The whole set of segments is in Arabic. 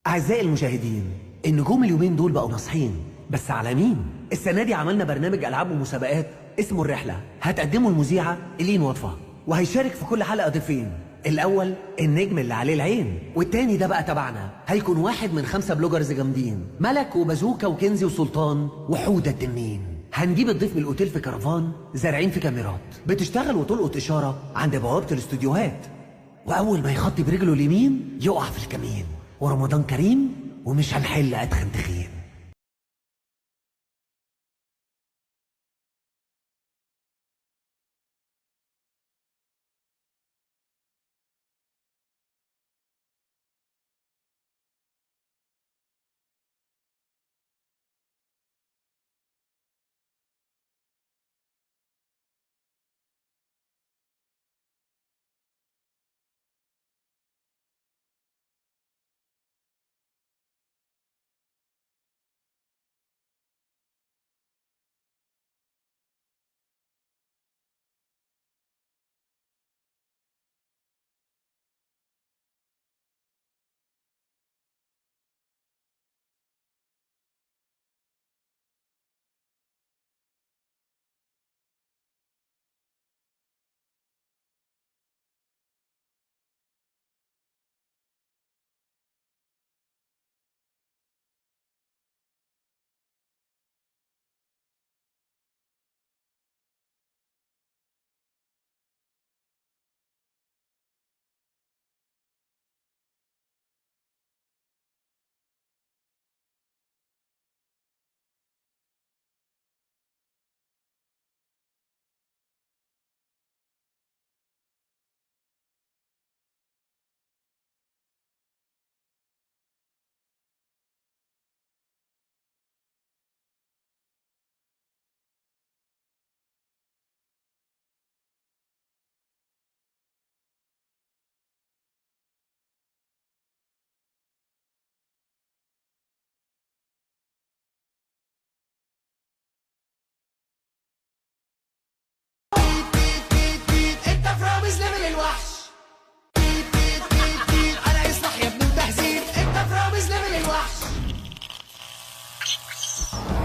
أعزائي المشاهدين، النجوم اليومين دول بقوا ناصحين، بس على مين؟ السنة دي عملنا برنامج ألعاب ومسابقات اسمه الرحلة، هتقدمه المذيعة إلين وطفة، وهيشارك في كل حلقة ضيفين، الأول النجم اللي عليه العين، والتاني ده بقى تبعنا، هيكون واحد من 5 بلوجرز جامدين، ملك وبازوكا وكنزي وسلطان وحودة التنين. هنجيب الضيف من الأوتيل في كرفان زارعين في كاميرات بتشتغل وتلقط إشارة عند بوابة الاستوديوهات، وأول ما يخطي برجله اليمين يقع في الكمين. ورمضان كريم ومش هنحل أدخن تخين.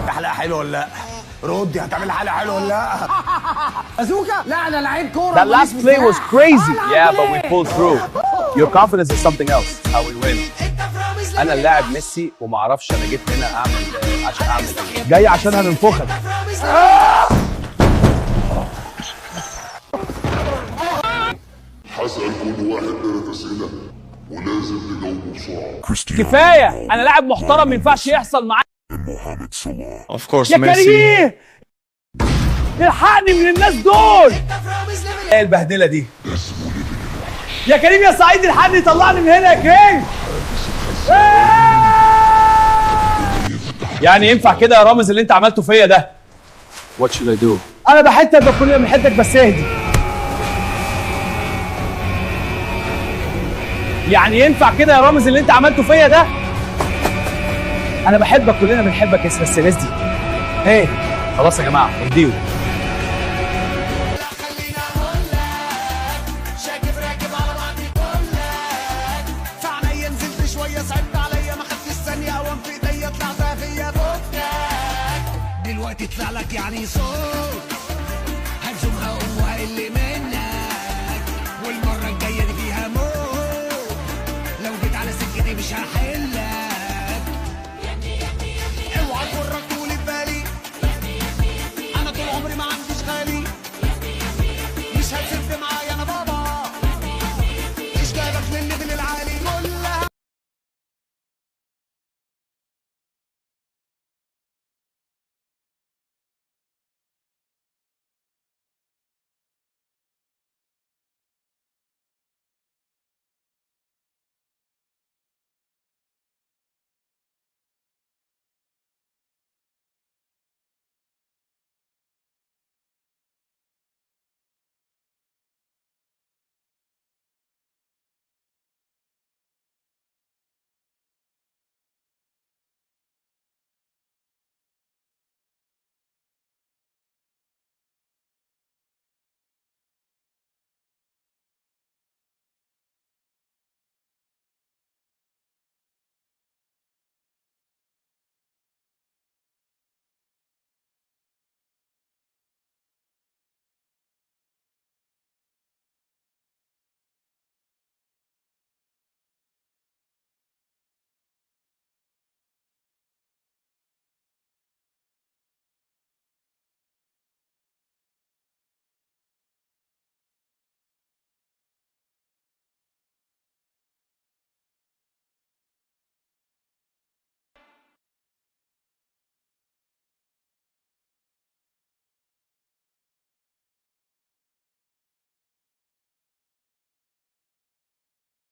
حلقة حلوة ولا لا؟ ردي، هتعمل حلقة حلوة ولا لا؟ بازوكا لا أنا لعيب كورة. That last play was crazy. Yeah, but we pulled through. Your confidence is something else. How we win. أنا اللاعب ميسي وما أعرفش أنا جيت هنا عشان أعمل إيه. جاي عشان هننفخك. هسأل كل واحد 3 أسئلة ولازم تجاوبوا بسرعة. كفاية، أنا لاعب محترم ما ينفعش يحصل معايا. محمد صلاح. Of course يا ميسي. كريم الحقني من الناس دول. ايه البهدلة دي؟ يا كريم يا سعيد الحقني طلعني من هنا يا كريم. يعني ينفع كده يا رامز اللي انت عملته فيا ده؟ What should I do? انا بحتك كلنا بنحتك بس اهدي. يعني ينفع كده يا رامز اللي انت عملته فيا ده؟ انا بحبك كلنا بنحبك اسم السيريز دي. ايه خلاص يا جماعه اديله. شاكف راكب على بعضي كلك فعليا نزلت شويه صعبت عليا ما خدتش ثانيه قوام في ايديا طلعتها فيا فكك دلوقتي طلع لك يعني صوت هزومها قوم اللي